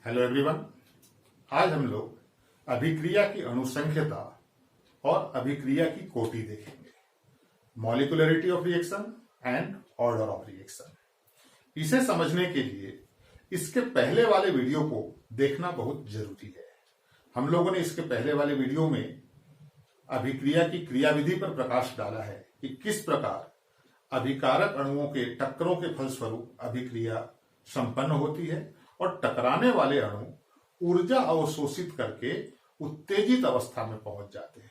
Hello everyone. आज हम लोग अभिक्रिया की अणुसंख्यता और अभिक्रिया की कोटि देखेंगे। Molecularity of reaction and order of reaction. इसे समझने के लिए इसके पहले वाले वीडियो को देखना बहुत जरूरी है। हम लोगों ने इसके पहले वाले वीडियो में अभिक्रिया की क्रियाविधि पर प्रकाश डाला है कि किस प्रकार अभिकारक अणुओं के टक्करों के फलस्वरूप अभिक्रिया संपन्न होती है और टकराने वाले अणु ऊर्जा अवशोषित करके उत्तेजित अवस्था में पहुंच जाते हैं।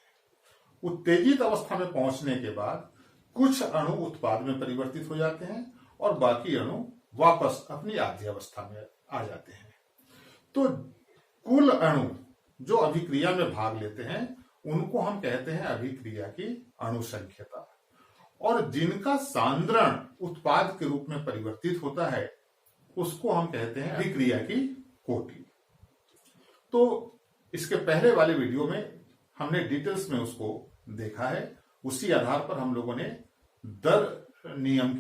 उत्तेजित अवस्था में पहुंचने के बाद कुछ अणु उत्पाद में परिवर्तित हो जाते हैं और बाकी अणु वापस अपनी आद्य अवस्था में आ जाते हैं। तो कुल अणु जो अभिक्रिया में भाग लेते हैं उनको हम कहते हैं अभिक्रिया की अणुसंख्यता, और जिनका सांद्रण उत्पाद के रूप में परिवर्तित होता है उसको हम कहते हैं अभिक्रिया की कोटि। तो इसके पहले वाले वीडियो में हमने डिटेल्स में उसको देखा है। उसी आधार पर हम लोगों ने दर नियम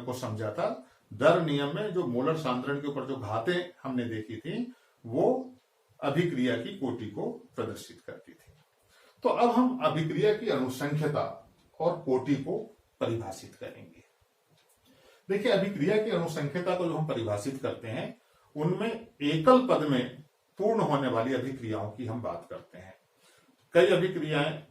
को समझा था। दर नियम में जो मोलर सांद्रण के ऊपर जो घातें हमने देखी थी वो अभिक्रिया की कोटि को प्रदर्शित करती थी। तो अब हम अभिक्रिया की अणुसंख्यता और कोटि को परिभाषित करेंगे। देखिए, अभिक्रिया की अणुसंख्यता को जो हम परिभाषित करते हैं उनमें एकल पद में पूर्ण होने वाली अभिक्रियाओं की हम बात करते हैं। कई अभिक्रियाएं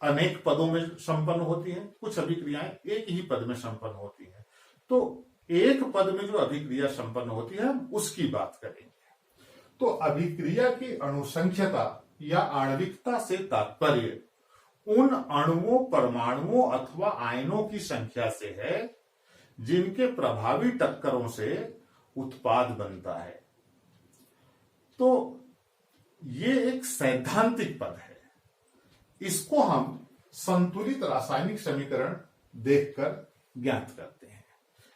अनेक पदों में संपन्न होती हैं, कुछ अभिक्रियाएं एक ही पद में संपन्न होती हैं। तो एक पद में जो अभिक्रिया संपन्न होती है हम उसकी बात करेंगे। तो अभिक्रिया की अणुसंख्यता या आणविकता से तात्पर्य उन अणुओं, परमाणुओं अथवा आयनों की संख्या से है जिनके प्रभावी टक्करों से उत्पाद बनता है। तो ये एक सैद्धांतिक पद है। इसको हम संतुलित रासायनिक समीकरण देखकर ज्ञात करते हैं।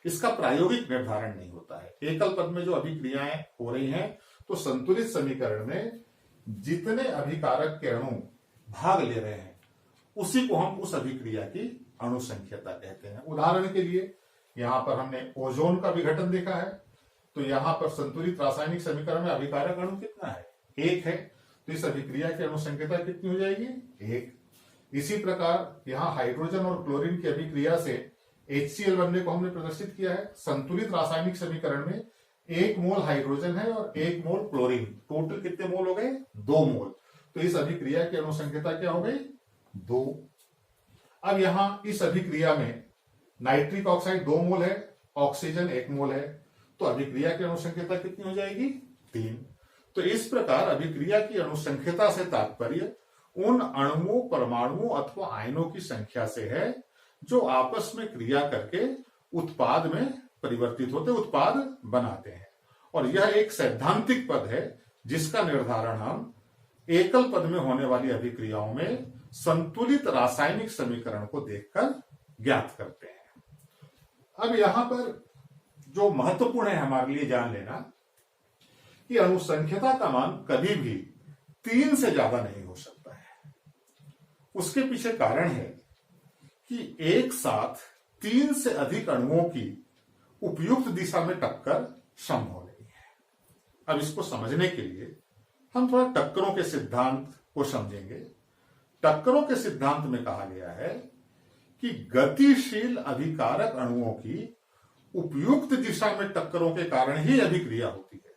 इसका प्रायोगिक निर्धारण नहीं होता है। एकल पद में जो अभिक्रियाएं हो रही हैं तो संतुलित समीकरण में जितने अभिकारक के अणु भाग ले रहे हैं उसी को हम उस अभिक्रिया की अणुसंख्यता कहते हैं। उदाहरण के लिए यहां पर हमने ओजोन का विघटन देखा है। तो यहां पर संतुलित रासायनिक समीकरण में अभिकारक अणु कितना है? एक है। तो इस अभिक्रिया की अणुसंख्यता कितनी हो जाएगी? एक। इसी प्रकार यहां हाइड्रोजन और क्लोरीन की अभिक्रिया से HCl बनने को हमने प्रदर्शित किया है। संतुलित रासायनिक समीकरण में 1 मोल हाइड्रोजन है और 1 मोल क्लोरीन। टोटल कितने मोल हो गए? 2 मोल। तो इस अभिक्रिया की अणुसंख्यता क्या हो गई? 2। अब यहां इस अभिक्रिया में नाइट्रिक ऑक्साइड 2 मोल है, ऑक्सीजन 1 मोल है। तो अभिक्रिया की अणुसंख्यता कितनी हो जाएगी? 3। तो इस प्रकार अभिक्रिया की अणुसंख्यता से तात्पर्य उन अणुओं, परमाणुओं अथवा आयनों की संख्या से है जो आपस में क्रिया करके उत्पाद में परिवर्तित होते, उत्पाद बनाते हैं। और यह एक सैद्धांतिक पद है जिसका निर्धारण हम एकल पद में होने वाली अभिक्रियाओं में संतुलित रासायनिक समीकरण को देखकर ज्ञात करते हैं। अब यहां पर जो महत्वपूर्ण है हमारे लिए जान लेना कि अणुसंख्यता का मान कभी भी 3 से ज्यादा नहीं हो सकता है। उसके पीछे कारण है कि एक साथ 3 से अधिक अणुओं की उपयुक्त दिशा में टक्कर संभव नहीं है। अब इसको समझने के लिए हम थोड़ा टक्करों के सिद्धांत को समझेंगे। टक्करों के सिद्धांत में कहा गया है कि गतिशील अभिकारक अणुओं की उपयुक्त दिशा में टक्करों के कारण ही अभिक्रिया होती है।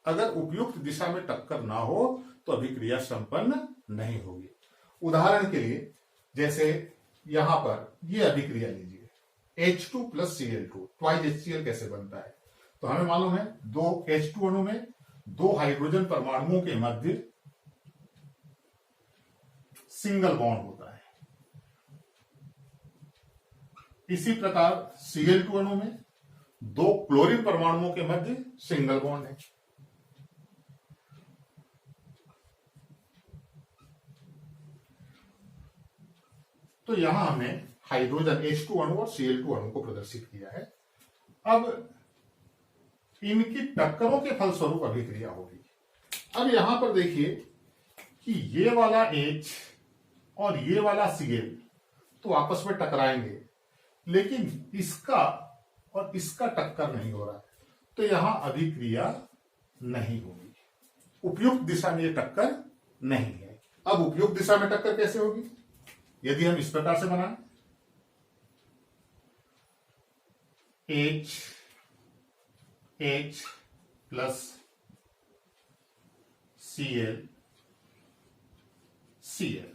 अगर उपयुक्त दिशा में टक्कर ना हो तो अभिक्रिया संपन्न नहीं होगी। उदाहरण के लिए जैसे यहां पर ये अभिक्रिया लीजिए, H2 + Cl2 ट्वाइस HCl कैसे बनता है? तो हमें मालूम है 2 H2 अणु में 2 हाइड्रोजन परमाणुओं के मध्य सिंगल बॉन्ड होता है। इसी प्रकार Cl2 अणु में 2 क्लोरीन परमाणुओं के मध्य सिंगल बॉन्ड है। तो यहां हमने हाइड्रोजन H2 अणु और Cl2 अणु को प्रदर्शित किया है। अब इनकी टक्करों के फलस्वरूप अभिक्रिया होगी। अब यहां पर देखिए कि ये वाला H और ये वाला Cl तो आपस में टकराएंगे, लेकिन इसका और इसका टक्कर नहीं हो रहा है। तो यहां अभिक्रिया नहीं होगी। उपयुक्त दिशा में ये टक्कर नहीं है। अब उपयुक्त दिशा में टक्कर कैसे होगी? यदि हम इस प्रकार से बनाएं, H प्लस Cl Cl,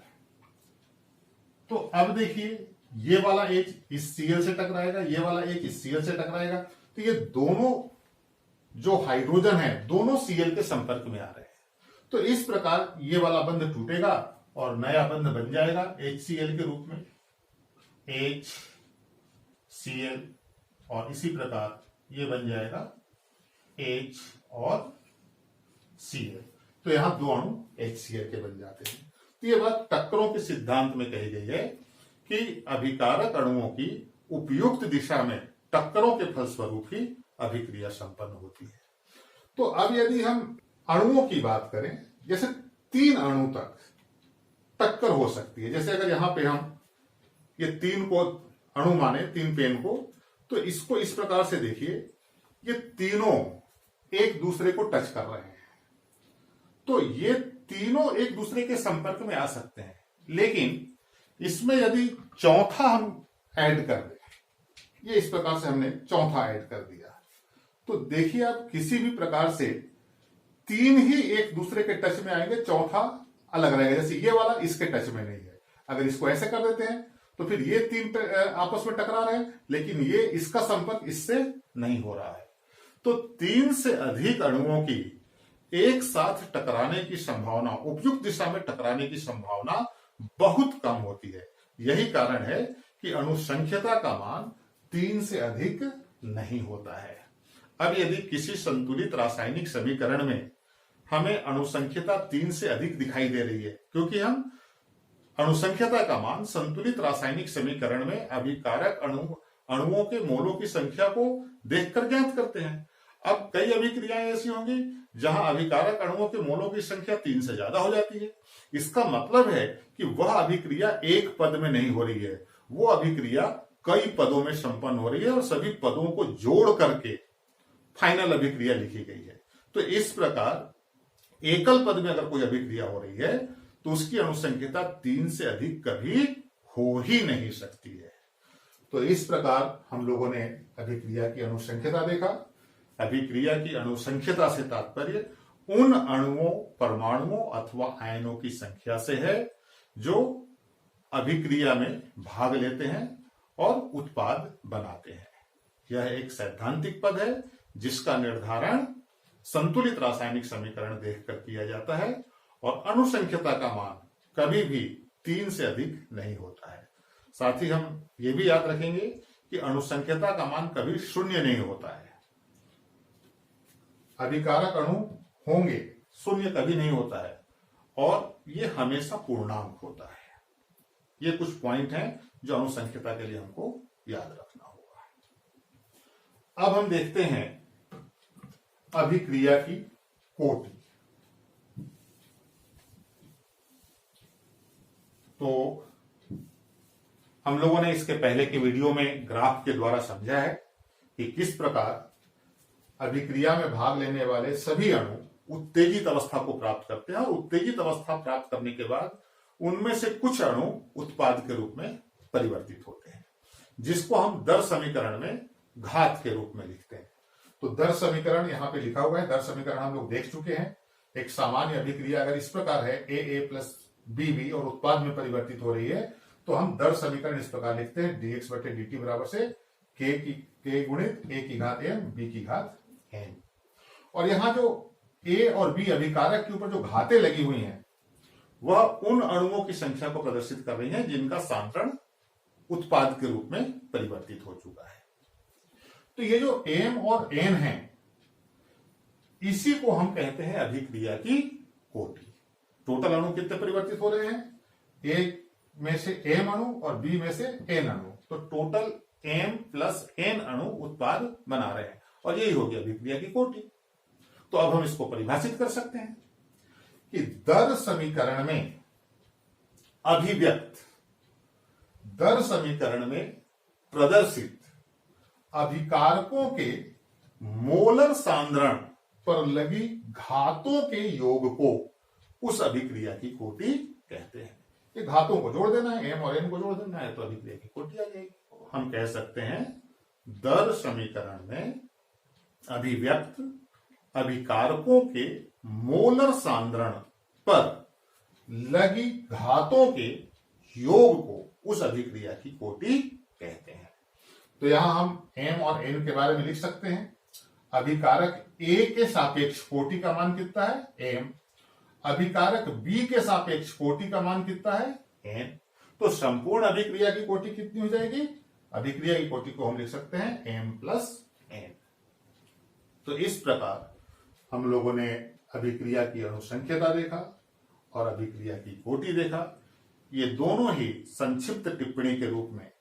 तो अब देखिए ये वाला H इस Cl से टकराएगा, ये वाला H इस Cl से टकराएगा, तो ये दोनों जो हाइड्रोजन है दोनों Cl के संपर्क में आ रहे हैं। तो इस प्रकार ये वाला बंध टूटेगा और नया बंध बन जाएगा HCl के रूप में, HCl, और इसी प्रकार ये बन जाएगा H और Cl। तो यहां दो अणु HCl के बन जाते हैं। तो ये बात टक्करों के सिद्धांत में कही गई है कि अभिकारक अणुओं की उपयुक्त दिशा में टक्करों के फलस्वरूप ही अभिक्रिया संपन्न होती है। तो अब यदि हम अणुओं की बात करें, जैसे 3 अणु तक टक्कर हो सकती है। जैसे अगर यहां पे हम ये 3 को अणु माने, 3 पेन को, तो इसको इस प्रकार से देखिए, ये तीनों एक दूसरे को टच कर रहे हैं, तो ये तीनों एक दूसरे के संपर्क में आ सकते हैं। लेकिन इसमें यदि चौथा हम ऐड कर दें, ये इस प्रकार से हमने चौथा ऐड कर दिया, तो देखिए आप किसी भी प्रकार से 3 ही एक दूसरे के टच में आएंगे, चौथा अलग रहेगा। जैसे ये वाला इसके टच में नहीं है, अगर इसको ऐसे कर देते हैं तो फिर ये 3 आपस में टकरा रहे हैं, लेकिन ये इसका संपर्क इससे नहीं हो रहा है। तो 3 से अधिक अणुओं की एक साथ टकराने की संभावना, उपयुक्त दिशा में टकराने की संभावना बहुत कम होती है। यही कारण है कि अणुसंख्यता का मान 3 से अधिक नहीं होता है। अब यदि किसी संतुलित रासायनिक समीकरण में हमें अणुसंख्यता 3 से अधिक दिखाई दे रही है, क्योंकि हम अणुसंख्यता का मान संतुलित रासायनिक समीकरण में अभिकारक अणुओं के मोलों की संख्या को देखकर ज्ञात करते हैं। अब कई अभिक्रियाएं ऐसी होंगी जहां अभिकारक अणुओं के मोलों की संख्या 3 से ज्यादा हो जाती है। इसका मतलब है कि वह अभिक्रिया एक पद में नहीं हो रही है, वो अभिक्रिया कई पदों में संपन्न हो रही है और सभी पदों को जोड़ करके फाइनल अभिक्रिया लिखी गई है। तो इस प्रकार एकल पद में अगर कोई अभिक्रिया हो रही है तो उसकी अणुसंख्यता 3 से अधिक कभी हो ही नहीं सकती है। तो इस प्रकार हम लोगों ने अभिक्रिया की अणुसंख्यता देखा। अभिक्रिया की अणुसंख्यता से तात्पर्य उन अणुओं, परमाणुओं अथवा आयनों की संख्या से है जो अभिक्रिया में भाग लेते हैं और उत्पाद बनाते हैं। यह एक सैद्धांतिक पद है जिसका निर्धारण संतुलित रासायनिक समीकरण देखकर किया जाता है, और अणुसंख्यता का मान कभी भी 3 से अधिक नहीं होता है। साथ ही हम ये भी याद रखेंगे कि अणुसंख्यता का मान कभी 0 नहीं होता है। अभिकारक अणु होंगे, 0 कभी नहीं होता है, और ये हमेशा पूर्णांक होता है। ये कुछ पॉइंट हैं जो अणुसंख्यता के लिए हमको याद रखना होगा। अब हम देखते हैं अभिक्रिया की कोटि। तो हम लोगों ने इसके पहले के वीडियो में ग्राफ के द्वारा समझा है कि किस प्रकार अभिक्रिया में भाग लेने वाले सभी अणु उत्तेजित अवस्था को प्राप्त करते हैं, और उत्तेजित अवस्था प्राप्त करने के बाद उनमें से कुछ अणु उत्पाद के रूप में परिवर्तित होते हैं, जिसको हम दर समीकरण में घात के रूप में लिखते हैं। तो दर समीकरण यहां पे लिखा हुआ है। दर समीकरण हम लोग देख चुके हैं। एक सामान्य अभिक्रिया अगर इस प्रकार है AA प्लस BB और उत्पाद में परिवर्तित हो रही है, तो हम दर समीकरण इस प्रकार लिखते हैं dx बटे dt बराबर से k गुणित A की घात m B की घात n। और यहां जो A और B अभिकारक के ऊपर जो घातें लगी हुई हैं वह उन अणुओं की संख्या को प्रदर्शित कर रही हैं जिनका सांद्रण उत्पाद के रूप में परिवर्तित हो चुका है। तो ये जो m और n है, इसी को हम कहते हैं अभिक्रिया की कोटि। टोटल अणु कितने परिवर्तित हो रहे हैं? A में से m अणु और B में से n अणु, तो टोटल m प्लस n अणु उत्पाद बना रहे हैं, और यही होगी अभिक्रिया की कोटि। तो अब हम इसको परिभाषित कर सकते हैं कि दर समीकरण में अभिव्यक्त, दर समीकरण में प्रदर्शित अभिकारकों के मोलर सांद्रण पर लगी घातों के योग को उस अभिक्रिया की कोटि कहते हैं। ये घातों को जोड़ देना है, m और n को जोड़ देना है तो अभिक्रिया की कोटि आ जाएगी। हम कह सकते हैं दर समीकरण में अभिव्यक्त अभिकारकों के मोलर सांद्रण पर लगी घातों के योग को उस अभिक्रिया की कोटि कहते हैं। तो यहां हम m और n के बारे में लिख सकते हैं। अभिकारक A के सापेक्ष कोटि का मान कितना है, m। अभिकारक B के सापेक्ष कोटि का मान कितना है, n। तो संपूर्ण अभिक्रिया की कोटि कितनी हो जाएगी, अभिक्रिया की कोटि को हम लिख सकते हैं m प्लस n। तो इस प्रकार हम लोगों ने अभिक्रिया की अनुसंख्यता देखा और अभिक्रिया की कोटि देखा। ये दोनों ही संक्षिप्त टिप्पणी के रूप में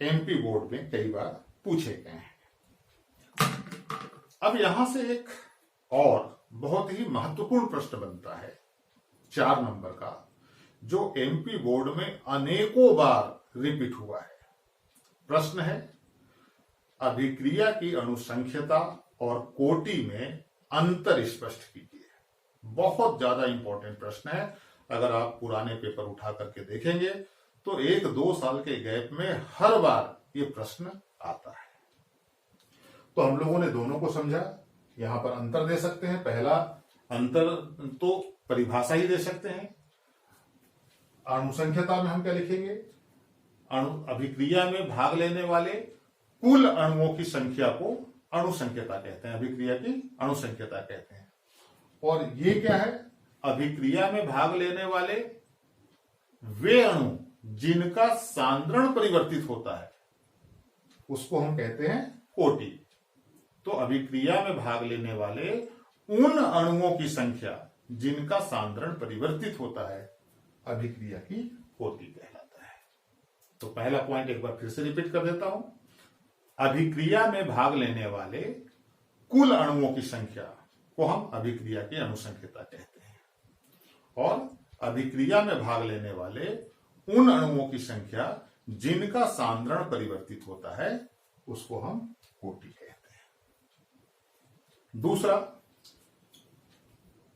एमपी बोर्ड में कई बार पूछे गए हैं। अब यहां से एक और बहुत ही महत्वपूर्ण प्रश्न बनता है 4 नंबर का, जो एमपी बोर्ड में अनेकों बार रिपीट हुआ है। प्रश्न है अभिक्रिया की अनुसंख्यता और कोटि में अंतर स्पष्ट कीजिए। बहुत ज्यादा इंपॉर्टेंट प्रश्न है। अगर आप पुराने पेपर उठा करके देखेंगे तो 1-2 साल के गैप में हर बार ये प्रश्न आता है। तो हम लोगों ने दोनों को समझा। यहां पर अंतर दे सकते हैं। पहला अंतर तो परिभाषा ही दे सकते हैं। अनुसंख्यता में हम क्या लिखेंगे, अभिक्रिया में भाग लेने वाले कुल अणुओं की संख्या को अणुसंख्यता कहते हैं, अभिक्रिया की अणुसंख्यता कहते हैं। और ये क्या है, अभिक्रिया में भाग लेने वाले वे अणु जिनका सांद्रण परिवर्तित होता है उसको हम कहते हैं कोटि। तो अभिक्रिया में भाग लेने वाले उन अणुओं की संख्या जिनका सांद्रण परिवर्तित होता है अभिक्रिया की कोटि कहलाता है। तो पहला पॉइंट एक बार फिर से रिपीट कर देता हूं। अभिक्रिया में भाग लेने वाले कुल अणुओं की संख्या को हम अभिक्रिया की अणुसंख्यता कहते हैं और अभिक्रिया में भाग लेने वाले उन अणुओं की संख्या जिनका सांद्रण परिवर्तित होता है उसको हम कोटि कहते हैं। दूसरा,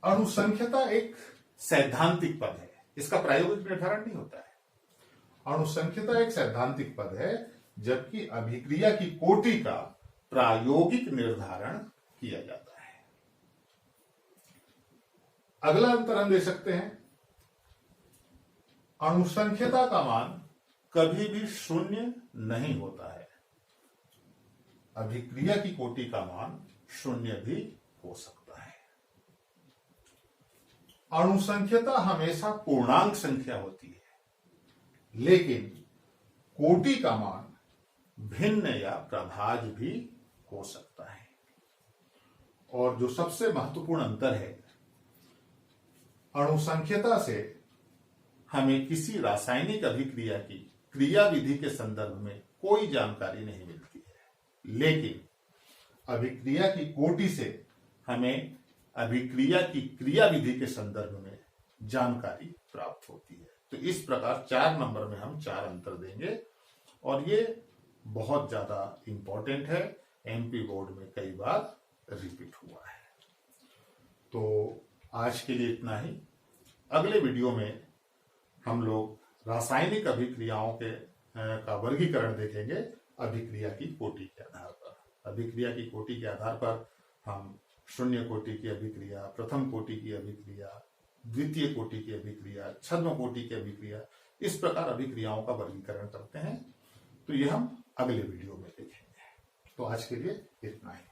अणुसंख्यता एक सैद्धांतिक पद है, इसका प्रायोगिक निर्धारण नहीं होता है। अणुसंख्यता एक सैद्धांतिक पद है जबकि अभिक्रिया की कोटि का प्रायोगिक निर्धारण किया जाता है। अगला अंतर हम दे सकते हैं, अणुसंख्यता का मान कभी भी शून्य नहीं होता है, अभिक्रिया की कोटि का मान शून्य भी हो सकता है। अणुसंख्यता हमेशा पूर्णांक संख्या होती है लेकिन कोटि का मान भिन्न या प्रभाज भी हो सकता है। और जो सबसे महत्वपूर्ण अंतर है, अणुसंख्यता से हमें किसी रासायनिक अभिक्रिया की क्रियाविधि के संदर्भ में कोई जानकारी नहीं मिलती है, लेकिन अभिक्रिया की कोटि से हमें अभिक्रिया की क्रियाविधि के संदर्भ में जानकारी प्राप्त होती है। तो इस प्रकार 4 नंबर में हम 4 अंतर देंगे और ये बहुत ज्यादा इंपॉर्टेंट है, एमपी बोर्ड में कई बार रिपीट हुआ है। तो आज के लिए इतना ही। अगले वीडियो में हम लोग रासायनिक अभिक्रियाओं के का वर्गीकरण देखेंगे अभिक्रिया की कोटि के आधार पर। अभिक्रिया की कोटि के आधार पर हम शून्य कोटि की अभिक्रिया, प्रथम कोटि की अभिक्रिया, द्वितीय कोटि की अभिक्रिया, छद्म कोटि की अभिक्रिया, इस प्रकार अभिक्रियाओं का वर्गीकरण करते हैं। तो यह हम अगले वीडियो में देखेंगे। तो आज के लिए इतना ही।